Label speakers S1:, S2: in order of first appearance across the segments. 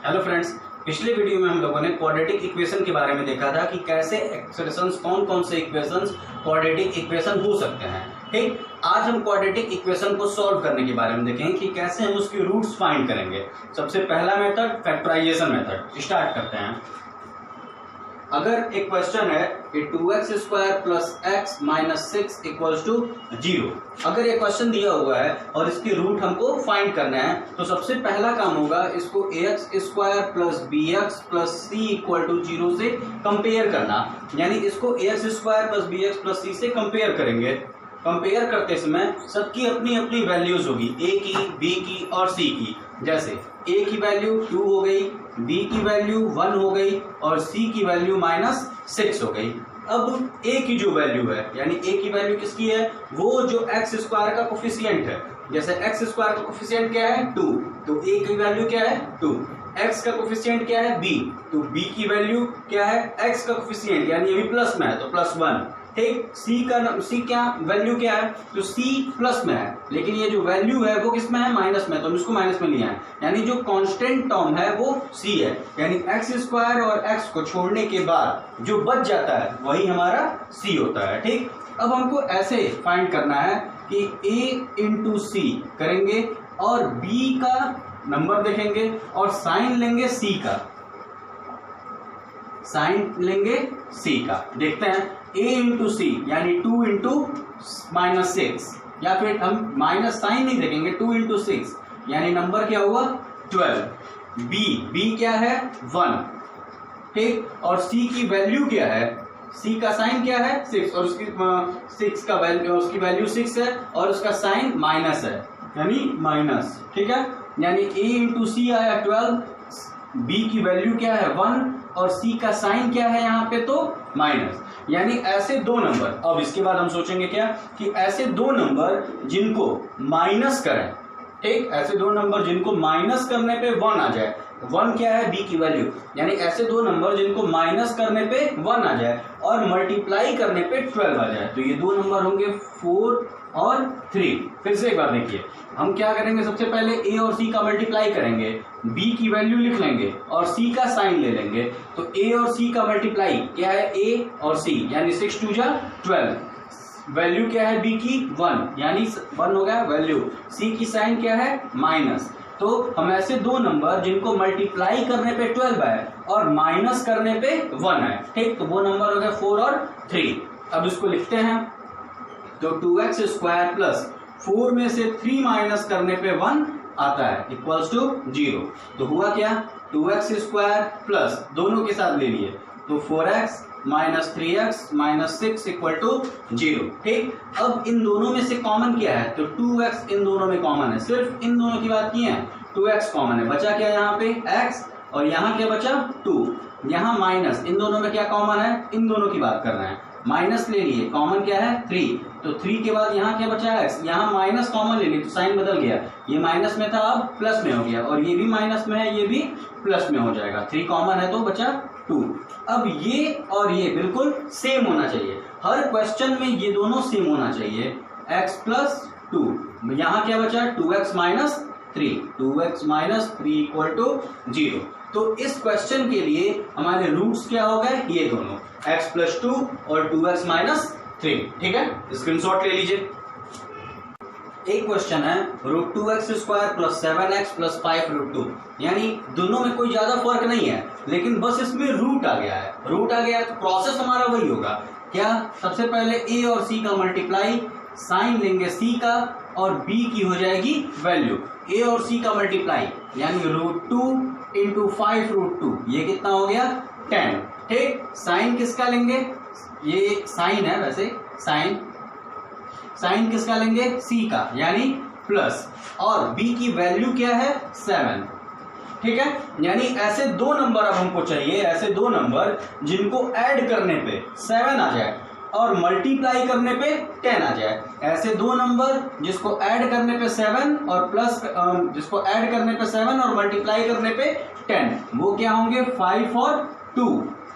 S1: Hello friends, पिछले video में हम लोगों ने क्वाड्रेटिक इक्वेशन के बारे में देखा था कि कैसे एक्सप्रेशंस कौन से इक्वेशंस क्वाड्रेटिक इक्वेशन हो सकते हैं। ठीक, आज हम क्वाड्रेटिक इक्वेशन को सॉल्व करने के बारे में देखेंगे कि कैसे हम उसकी रूट्स फाइंड करेंगे। सबसे पहला मेथड फैक्टराइजेशन मेथड, स्टार्ट करते हैं। अगर एक क्वेश्चन है कि 2x² plus x minus 6 equals to 0, अगर ये क्वेश्चन दिया हुआ है और इसकी रूट हमको फाइंड करना है तो सबसे पहला काम होगा इसको ax² plus bx plus c equal to 0 से कंपेयर करना। यानी इसको ax² plus bx plus c से कंपेयर करेंगे। कंपेयर करते समय सबकी अपनी अपनी वैल्यूज होगी, a की, b की और c की। जैसे a की वैल्यू 2 हो गई, b की वैल्यू 1 हो गई और c की वैल्यू -6 हो गई। अब a की जो वैल्यू है, यानी a की वैल्यू किसकी है, वो जो x² का कोफिशिएंट है। जैसे x² का कोफिशिएंट क्या है 2, तो a की वैल्यू क्या है 2। x का कोफिशिएंट क्या है b, तो b की वैल्यू क्या है x का कोफिशिएंट, यानी ये भी प्लस में है तो +1। ठीक, c क्या वैल्यू क्या है, तो c प्लस में है, लेकिन ये जो वैल्यू है वो किस में है, माइनस में, तो हम इसको माइनस में लिया है। यानी जो कांस्टेंट टर्म है वो c है, यानी x² और x को छोड़ने के बाद जो बच जाता है वही हमारा c होता है। ठीक, अब हमको ऐसे फाइंड करना है कि a इंटू सी करेंगे और b का नंबर देखेंगे और साइन लेंगे c का, साइन लेंगे c का। देखते हैं a इंटू सी यानी 2 इंटू -6, या फिर हम माइनस साइन नहीं देखेंगे, 2 इंटू 6 यानी नंबर क्या हुआ 12। b क्या है 1। ठीक, और c की वैल्यू क्या है, c का साइन क्या है 6 और उसकी 6 का वैल्यू, उसकी वैल्यू 6 है और उसका साइन माइनस है यानी माइनस। ठीक है, यानी a इंटू सी आया 12, b की वैल्यू क्या है 1 और c का साइन क्या है यहाँ पे तो माइनस। यानी ऐसे दो नंबर, अब इसके बाद हम सोचेंगे क्या कि ऐसे दो नंबर जिनको माइनस करें, ठीक, ऐसे दो नंबर जिनको माइनस करने पे 1 आ जाए, 1 क्या है b की वैल्यू, यानी ऐसे दो नंबर जिनको माइनस करने पे 1 आ जाए और मल्टीप्लाई करने पे 12 आ जाए, तो ये दो नंबर होंगे 4 और 3। फिर से एक बार देखिए, हम क्या करेंगे, सबसे पहले a और c का मल्टीप्लाई करेंगे, b की वैल्यू लिख लेंगे और c का साइन ले लेंगे। तो a और c का मल्टीप्लाई क्या है a और c, यानी 6 2 जा 12। वैल्यू क्या है b की 1, यानी 1 हो गया वैल्यू। c की साइन क्या है माइनस। तो हम ऐसे दो नंबर जिनको मल्टीप्लाई करने पे 12 आए और माइनस करने पे 1 आए, ठीक, तो वो नंबर हो गया 4 और 3। अब इसको लिखते हैं, तो 2x² प्लस 4 में से 3 माइनस करने पे 1 आता है इक्वल्स टू 0। तो हुआ क्या, 2x² प्लस दोनों के साथ ले लिए तो 4x minus 3x minus 6 equal to 0। ठीक, अब इन दोनों में से कॉमन क्या है, तो 2x इन दोनों में कॉमन है, सिर्फ इन दोनों की बात की है, 2x कॉमन है, बचा क्या यहाँ पे x और यहाँ क्या बचा 2, यहाँ माइनस, इन दोनों में क्या कॉमन है, इन दोनों की बात कर रहे हैं, माइनस ले लिए, कॉमन क्या है 3, तो 3 के बाद यहाँ क्या बचा x, यहाँ माइनस कॉमन ले लिए तो साइन बदल गया, ये माइनस में था अब प्लस में हो गया और ये भी माइनस में है, ये भी प्लस में हो जाएगा, 3 कॉमन है तो बचा 2। अब ये और ये बिल्कुल सेम होना चाहिए, हर क्वेश्चन में ये दोनों सेम होना चाहिए, x प्लस 2, यहाँ क्या बचा 2x minus 3, 2x minus 3 equal to 0। तो इस क्वेश्चन के लिए हमारे रूट्स क्या हो गए, ये दोनों x प्लस 2 और 2x माइनस 3। ठीक है, स्क्रीनशॉट ले लीजिए। एक क्वेश्चन है √2x² प्लस 7x प्लस 5√2, यानी दोनों में कोई ज्यादा फर्क नहीं है, लेकिन बस इसमें रूट आ गया है, रूट आ गया है तो प्रोसेस हमारा वही होगा क्या, सबसे पहले a और c का मल्टीप्लाई, साइन लेंगे c का और b की हो जाएगी वैल्यू, a और c का मल्टीप्लाई यानी √2 इंटू 5√2, ये कितना हो गया 10। ठीक, साइन किसका लेंगे, ये साइन है वैसे, साइन किसका लेंगे c का यानी प्लस, और b की वैल्यू क्या है 7। ठीक है, यानी ऐसे दो नंबर अब हमको चाहिए, ऐसे दो नंबर जिनको ऐड करने पे 7 आ जाए और मल्टीप्लाई करने पे 10 आ जाए, ऐसे दो नंबर जिसको ऐड करने पे 7 और प्लस जिसको ऐड करने पे 7 और मल्टीप्लाई करने पे 10, वो क्या होंगे 5 और 2।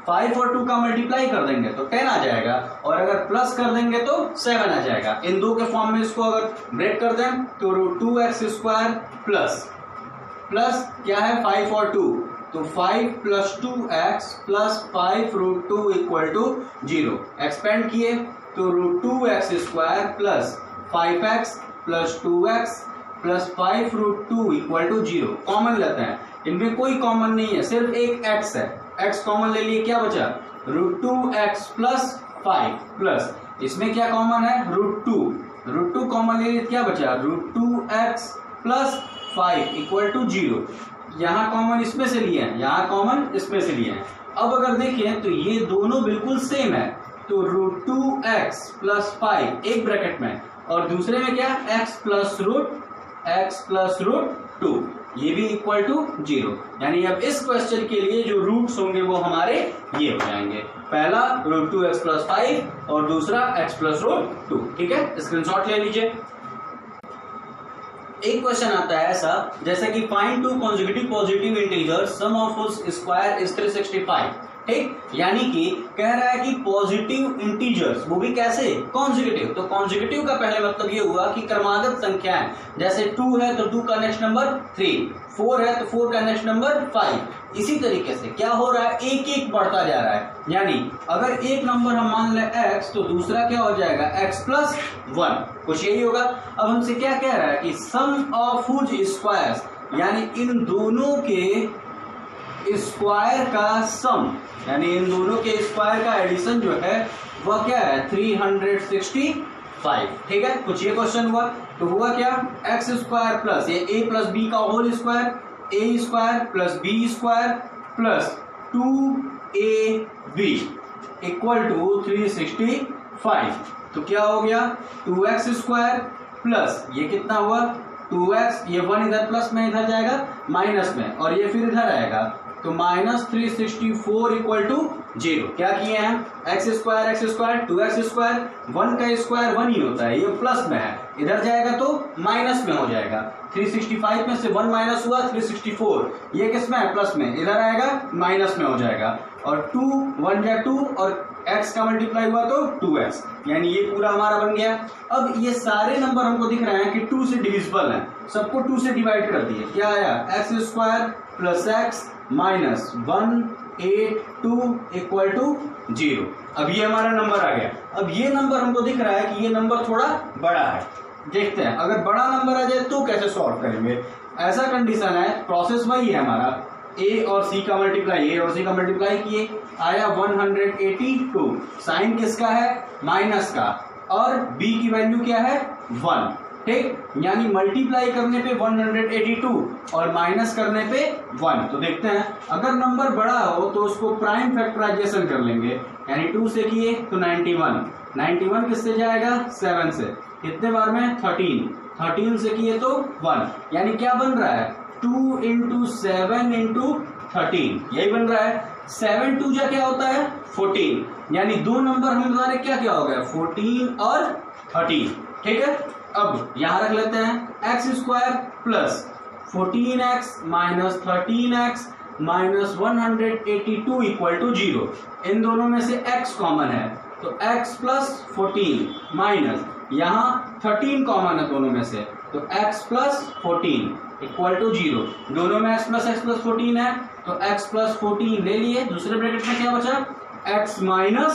S1: 5 और 2 का मल्टीप्लाई कर देंगे तो 10 आ जाएगा और अगर प्लस कर देंगे तो 7 आ जाएगा। इन दो के फॉर्म में इसको अगर ब्रेक कर दें तो √2x² प्लस प्लस क्या है 5 और 2, तो 5 plus 2x plus 5 root 2 equal to 0। Expand किए तो root 2x square plus 5x plus 2x plus 5 root 2 equal to 0। Common लेते हैं, इनमें कोई कॉमन नहीं है, सिर्फ एक x है, x कॉमन ले लिए, क्या बचा रूट 2x प्लस 5 प्लस इसमें क्या कॉमन है रूट 2 कॉमन ले लिए, क्या बचा root 2x plus 5 equal to 0। यहाँ कॉमन इसमें से लिए हैं, यहाँ कॉमन इसमें से लिए हैं। अब अगर देखें तो ये दोनों बिल्कुल सेम है, तो रूट 2x प्लस 5 एक ब्रैकेट में और दूसरे में क्या x प्लस रूट 2, ये भी इक्वल टू 0। यानी अब इस क्वेश्चन के लिए जो रूट्स होंगे वो हमारे ये हो जाएंगे, पहला रूट 2x प्लस 5 और दूसरा x प्लस रूट 2। ठीक है, स्क्रीनशॉट ले लीजिए। एक क्वेश्चन आता है ऐसा जैसे कि find two consecutive positive integer sum of which square is 365। ठीक, यानी कि कह रहा है कि पॉजिटिव इंटीजर्स, वो भी कैसे कॉन्जिक्यूटिव। तो कॉन्जिक्यूटिव का पहले मतलब ये हुआ कि क्रमागत संख्याएं, जैसे 2 है तो 2 का नेक्स्ट नंबर 3, 4 है तो 4 का नेक्स्ट नंबर 5। इसी तरीके से क्या हो रहा है, एक एक बढ़ता जा रहा है। यानी अगर एक नंबर हम मान ले x तो दूसरा क्या हो जाएगा x प्लस 1, कुछ यही होगा। अब हमसे क्या कह रहा है कि सम ऑफ व्हिच स्क्वायर्स, यानी इन दोनों के स्क्वायर का सम, यानी इन दोनों के स्क्वायर का एडिशन जो है वह क्या है 365। ठीक है, कुछ ये क्वेश्चन हुआ तो हुआ क्या एक्स स्क्वायर प्लस ये a प्लस बी का whole square, a square plus b square plus 2ab equal to 365। तो क्या हो गया 2x स्क्वायर प्लस ये कितना हुआ 2x, ये 1 इधर प्लस में इधर जाएगा माइनस में और ये फिर इधर आएगा, तो माइनस 364 इक्वल टू 0। क्या किए हैं एक्स स्क्वायर 2x स्क्वायर, 1 का स्क्वायर 1 ही होता है, ये प्लस में है, इधर जाएगा तो माइनस में हो जाएगा। 365 में से 1 माइनस हुआ 364, ये किस में है प्लस में, इधर आएगा माइनस में हो जाएगा। और 2 1 या 2 और x का मल्टीप्लाई हुआ तो 2x, यानी ये पूरा हमारा बन गया। अब ये सारे नंबर हमको दिख रहे हैं कि 2 से डिविजिबल हैं, सबको 2 से डिवाइड कर दिए, क्या आया x square plus x minus 182 equal to 0। अब ये हमारा नंबर आ गया। अब ये नंबर हमको दिख रहा है कि ये नंबर थोड़ा बड़ा है, देखते हैं अगर बड़ा नंबर आ जाए तो कैसे सॉल्व करेंगे। ऐसा कंडीशन है, प्रोसेस वही है हमारा, a और c का मल्टीप्लाई किए, आया 182। साइन किसका है माइनस का, और b की वैल्यू क्या है 1। ठीक, यानी मल्टीप्लाई करने पे 182 और माइनस करने पे 1। तो देखते हैं अगर नंबर बड़ा हो तो उसको प्राइम फैक्टराइजेशन कर लेंगे, यानी 2 से किए तो 91 किससे जाएगा 7 से, कितने बार में 13 से किए तो 1, यानी क्या बन रहा है 2 इंटू 7 इंटू 13, यही बन रहा है। 7 2 जा क्या होता है 14, यानी दो नंबर हमारे क्या क्या हो गया 14 और 13। ठीक है, अब यहां रख लेते हैं x square plus 14x minus 13x minus 182 equal to 0। इन दोनों में से x कॉमन है तो x प्लस 14 माइनस यहाँ 13 कॉमन है दोनों में से, तो x प्लस 14 इक्वल टू 0। दोनों में x प्लस 14 है तो x प्लस 14 ले लिए, दूसरे ब्रैकेट में क्या बचा x माइनस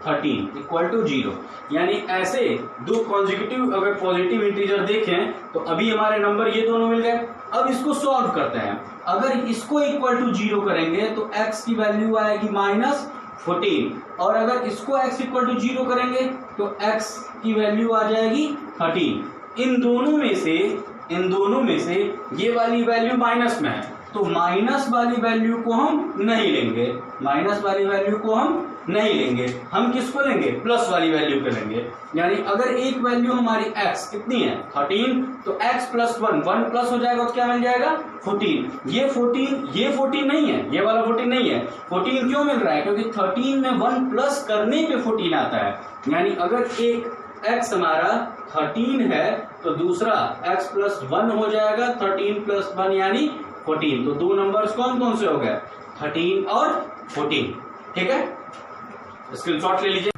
S1: 13 इक्वल टू 0। यानी ऐसे दो कॉन्जिक्यूटिव अगर पॉजिटिव इंटीजर देखें तो अभी हमारे नंबर ये दोनों मिल गए। अब इसको सॉल्व करते हैं, अगर इसको इक्वल टू 0 करेंगे तो x की वैल्यू आएगी माइनस 14 और अगर इसको x इक्वल टू 0 करेंगे तो x की वैल्यू आ जाएगी 13। इन दोनों में से ये वाली वैल्यू माइनस में है तो माइनस वाली वैल्यू को हम नहीं लेंगे, हम किसको लेंगे प्लस वाली वैल्यू को लेंगे। यानी अगर एक वैल्यू हमारी x कितनी है 13 तो x प्लस 1 प्लस हो जाएगा तो क्या मिल जाएगा 14। ये 14 नहीं है, ये वाला 14 नहीं है। 14 क्यों मिल रहा है, क्योंकि 13 में 1 प्लस करने पे 14 आता है। यानी अगर एक x हमारा 13 है तो दूसरा x प्लस 1 हो जाएगा 13 प्लस 1 यानी 14। तो दो नंबर्स कौन कौन से हो गए 13 और 14। ठीक है, स्क्रीनशॉट ले लीजिए।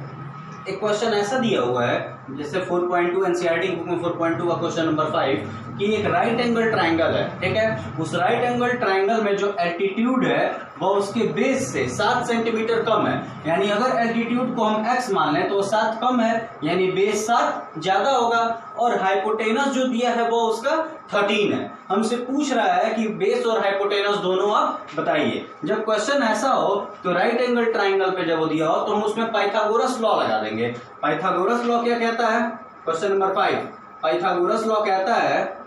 S1: एक क्वेश्चन ऐसा दिया हुआ है जैसे 4.2 एनसीईआरटी बुक में 4.2 का क्वेश्चन नंबर 5 कि एक राइट एंगल ट्रायंगल है, ठीक है। उस राइट एंगल ट्रायंगल में जो एल्टीट्यूड है वो उसके बेस से 7 सेंटीमीटर कम है, यानी अगर एल्टीट्यूड को हम x मान लें तो 7 कम है, यानी बेस 7 ज्यादा होगा, और हाइपोटेनस जो दिया है वो उसका 13 है। हमसे पूछ रहा है कि बेस और हाइपोटेनस दोनों आप बताइए। जब क्वेश्चन ऐसा हो तो राइट एंगल ट्रायंगल पे जब वो दिया हो तो हम उसमें पाइथागोरस लॉ लगा देंगे। पाइथागोरस लॉ क्या कहता है? क्वेश्चन नंबर 5 पाइथागोरस लॉ कहता है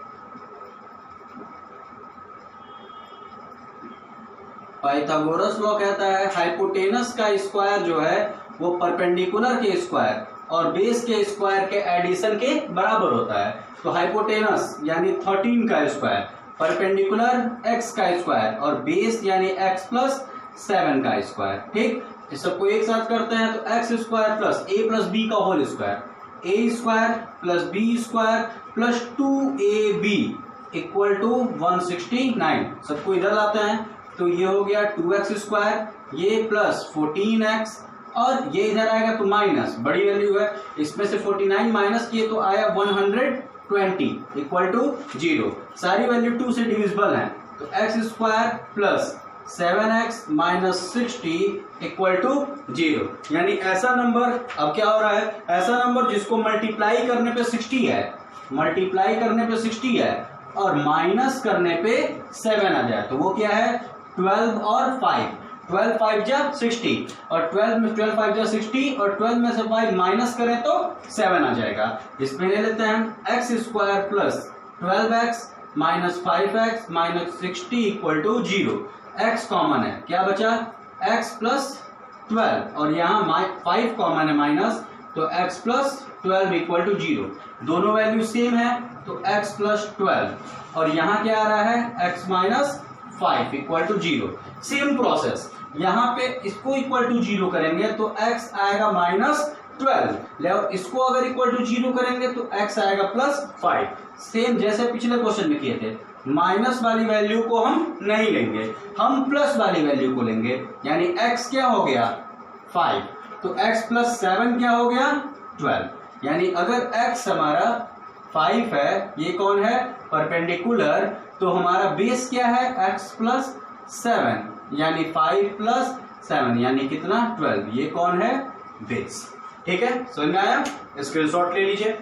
S1: पाइथागोरस लॉ कहता है हाइपोटेनस का स्क्वायर जो है वो परपेंडिकुलर के स्क्वायर और बेस के स्क्वायर के एडिशन के बराबर होता है। तो हाइपोटेनस यानी 13 का स्क्वायर, परपेंडिकुलर x का स्क्वायर और बेस यानी x प्लस 7 का स्क्वायर, ठीक। इस सबको एक साथ करते हैं तो x square plus a plus b का whole square, a square plus b square plus 2ab equal to 169। सबको इधर लाते हैं तो ये हो गया 2x स्क्वायर, ये प्लस 14x और ये इधर आएगा तो माइनस, बड़ी वैल्यू है, इसमें से 49 माइनस किए तो आया 120 इक्वल टू 0। सारी वैल्यू 2 से डिविजिबल है तो x square plus 7x minus 60 equal to 0। यानी ऐसा नंबर, अब क्या हो रहा है, ऐसा नंबर जिसको मल्टीप्लाई करने पे 60 है, मल्टीप्लाई करने पे 60 है और माइनस करने पे 7 आ जाए तो वो क्या है 12 और 5, 12 5 जा 60 और 12 में 12 5 जा 60 और 12 में से 5 माइनस करें तो 7 आ जाएगा। इसमें ले लेते हैं x square plus 12x minus 5x minus 60 equal to 0। x common है, क्या बचा x प्लस 12 और यहाँ 5 कॉमन है माइनस, तो x प्लस 12 इक्वल टू 0। दोनों वैल्यू सेम है तो x प्लस 12 और यहाँ क्या आ रहा है x minus 5 equal to 0। Same process, यहाँ पे इसको इक्वल टू 0 करेंगे तो x आएगा माइनस 12, और इसको अगर इक्वल टू 0 करेंगे तो x आएगा प्लस 5। सेम जैसे पिछले क्वेश्चन में किए थे, माइनस वाली वैल्यू को हम नहीं लेंगे, हम प्लस वाली वैल्यू को लेंगे, यानी x क्या हो गया 5 तो x प्लस 7 क्या हो गया 12। यानी अगर x हमारा 5 है, ये कौन है परपेंडिकुलर, तो हमारा बेस क्या है x प्लस 7 यानी 5 प्लस 7 यानी कितना 12, ये कौन है बेस। ठीक है, समझ में आया? स्क्रीनशॉट ले लीजिए।